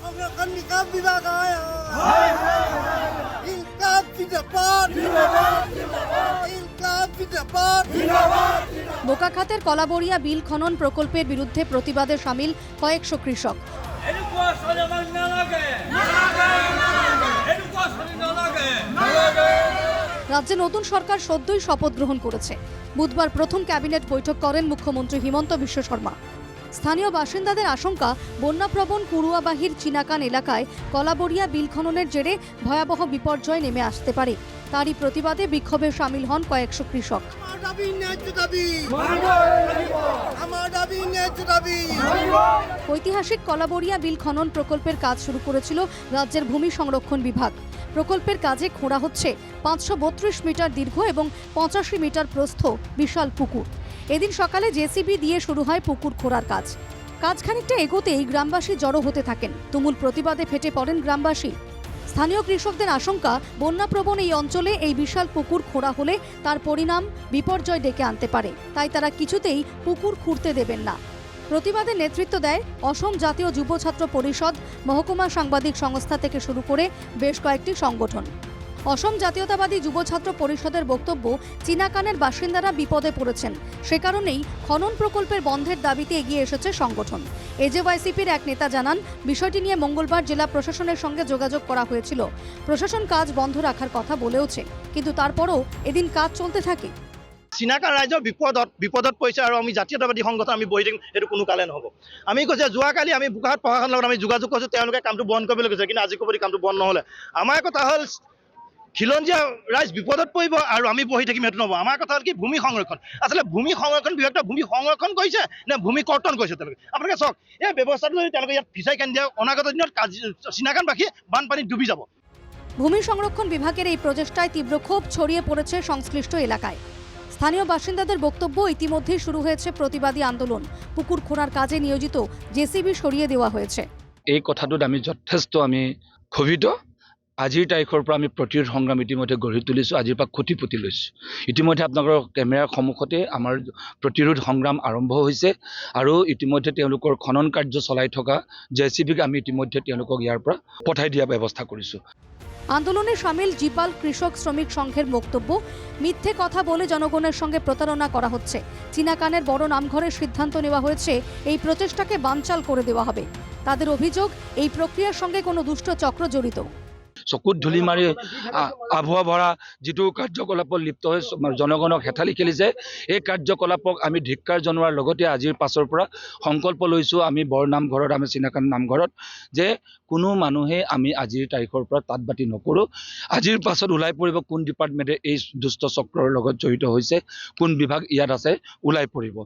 সংরক্ষণ নিকাম বিভাগ ইনকাম জিন্দাবাদ ইনকাম জিন্দাবাদ। বোকাখাতের কলাবড়িয়া বিল খনন প্রকল্পের বিরুদ্ধে প্রতিবাদে সামিল কয়েকশো কৃষক। রাজ্যে নতুন সরকার সদ্যই শপথ গ্রহণ করেছে। বুধবার প্রথম ক্যাবিনেট বৈঠক করেন মুখ্যমন্ত্রী হিমন্ত বিশ্ব শর্মা। স্থানীয় বাসিন্দাদের আশঙ্কা, বন্যাপ্রবণ কুরুয়াবাহির চিনাকান এলাকায় কলাবড়িয়া বিল খননের জেরে ভয়াবহ বিপর্যয় নেমে আসতে পারে। তারই প্রতিবাদে বিক্ষোভে সামিল হন কয়েকশো কৃষক। ঐতিহাসিক কলাবড়িয়া বিল খনন প্রকল্পের কাজ শুরু করেছিল রাজ্যের ভূমি সংরক্ষণ বিভাগ। প্রকল্পের কাজে খোঁড়া হচ্ছে 532 মিটার দীর্ঘ এবং 85 মিটার প্রস্থ বিশাল পুকুর। এদিন সকালে জেসিবি দিয়ে শুরু হয় পুকুর খোঁড়ার কাজ। খানিকটা এগোতেই গ্রামবাসী জড়ো হতে থাকেন। তুমুল প্রতিবাদে ফেটে পড়েন গ্রামবাসী। স্থানীয় কৃষকদের আশঙ্কা, বন্যাপ্রবণ এই অঞ্চলে এই বিশাল পুকুর খোঁড়া হলে তার পরিণাম বিপর্যয় ডেকে আনতে পারে। তাই তারা কিছুতেই পুকুর খুঁড়তে দেবেন না। প্রতিবাদে নেতৃত্ব দেয় অসম জাতীয় যুব ছাত্র পরিষদ, মহকুমা সাংবাদিক সংস্থা থেকে শুরু করে বেশ কয়েকটি সংগঠন। অসম জাতীয়তাবাদী যুব ছাত্র পরিষদের বক্তব্য, চিনাকানের বাসিন্দারা বিপদে পড়েছেন, সে কারণেই খনন প্রকল্পের বন্ধের দাবিতে এগিয়ে এসেছে সংগঠন। এজেওয়াইসিপির এক নেতা জানান, বিষয়টি নিয়ে মঙ্গলবার জেলা প্রশাসনের সঙ্গে যোগাযোগ করা হয়েছিল। প্রশাসন কাজ বন্ধ রাখার কথা বলেওছে, কিন্তু তারপরও এদিন কাজ চলতে থাকে। চিনাকান ৰাইজ বিপদত পৰিছে আৰু আমি জাতীয়তাবাদী সংগঠন আমি বহি থাকিম, সেইটো কোনো কালে নহ'ব। আমি কৈছে, যোৱাকালি আমি বোকাখাত প্ৰশাসনৰ লগত আমি যোগাযোগ কৰিছোঁ, তেওঁলোকে কামটো বন্ধ কৰিবলৈ কৈছে, কিন্তু আজি ক'বলৈ কামটো বন্ধ নহ'লে। আমাৰ কথা হ'ল, খিলঞ্জীয়া ৰাইজ বিপদত পৰিব আৰু আমি বহি থাকিম, সেইটো নহ'ব। আমাৰ কথা হ'ল কি, ভূমি সংৰক্ষণ। আচলতে ভূমি সংৰক্ষণ বিভাগটো ভূমি সংৰক্ষণ কৰিছে নে ভূমি কৰ্তন কৰিছে তেওঁলোকে? আপোনালোকে চাওক, এই ব্যৱস্থাটো যদি তেওঁলোকে ইয়াত ফিচাৰী খান্দি দিয়ে, অনাগত দিনত চিনাকানবাসী বানপানীত ডুবি যাব। ভূমি সংরক্ষণ বিভাগের এই প্রচেষ্টায় তীব্র ক্ষোভ ছড়িয়ে পড়েছে সংশ্লিষ্ট এলাকায়। স্থানীয় বাসিন্দাদের বক্তব্য, ইতিমধ্যেই শুরু হয়েছে প্রতিবাদী আন্দোলন। পুকুর খোঁড়ার কাজে নিয়োজিত জেসিবি সরিয়ে দেওয়া হয়েছে। এই কথাটোত আমি যথেষ্ট ক্ষোভিত। আজিৰ তাৰিখৰ পৰা আমি প্ৰতিৰোধ সংগ্ৰাম ইতিমধ্যে গঢ়ি তুলিছোঁ, আজিৰ পৰা খুঁটি পুতি লৈছোঁ। ইতিমধ্যে আপোনালোকৰ কেমেৰাৰ সন্মুখতে আমাৰ প্ৰতিৰোধ সংগ্ৰাম আৰম্ভ হৈছে আৰু ইতিমধ্যে তেওঁলোকৰ খনন কাৰ্য চলাই থকা জেচিবিক আমি ইতিমধ্যে তেওঁলোকক ইয়াৰ পৰা পঠাই দিয়াৰ ব্যৱস্থা কৰিছোঁ। আন্দোলনে সামিল জিপাল কৃষক শ্রমিক সংঘের বক্তব্য, মিথ্যে কথা বলে জনগণের সঙ্গে প্রতারণা করা হচ্ছে। চিনাকানের বড় নামঘরের সিদ্ধান্ত নেওয়া হয়েছে এই প্রচেষ্টাকে বানচাল করে দেওয়া হবে। তাদের অভিযোগ, এই প্রক্রিয়ার সঙ্গে কোনো দুষ্ট চক্র জড়িত। চকুত ধূলি মাৰি আভুৱা ভৰা যিটো কাৰ্যকলাপত লিপ্ত হৈ জনগণক হেঠালি খেলিছে, এই কাৰ্যকলাপক আমি ধিক্কাৰ জনোৱাৰ লগতে আজিৰ পাছৰ পৰা সংকল্প লৈছোঁ, আমি বৰ নামঘৰত, আমি চিনাকান নামঘৰত, যে কোনো মানুহে আমি আজিৰ তাৰিখৰ পৰা তাঁত বাতি নকৰোঁ। আজিৰ পাছত ওলাই পৰিব কোন ডিপাৰ্টমেণ্টে এই দুষ্ট চক্ৰৰ লগত জড়িত হৈছে, কোন বিভাগ ইয়াত আছে, ওলাই পৰিব।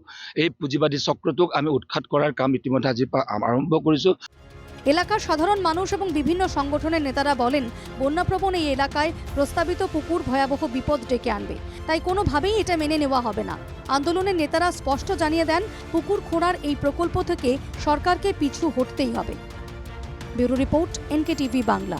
এই পুঁজিবাদী চক্ৰটোক আমি উৎখাত কৰাৰ কাম ইতিমধ্যে আজিৰ পৰা আৰম্ভ কৰিছোঁ। এলাকার সাধারণ মানুষ এবং বিভিন্ন সংগঠনের নেতারা বলেন, বন্যাপ্রবণ এই এলাকায় প্রস্তাবিত পুকুর ভয়াবহ বিপদ ডেকে আনবে, তাই কোনোভাবেই এটা মেনে নেওয়া হবে না। আন্দোলনের নেতারা স্পষ্ট জানিয়ে দেন, পুকুর খোঁড়ার এই প্রকল্প থেকে সরকারকে পিছু হটতেই হবে। Bureau report, NKTV Bangla.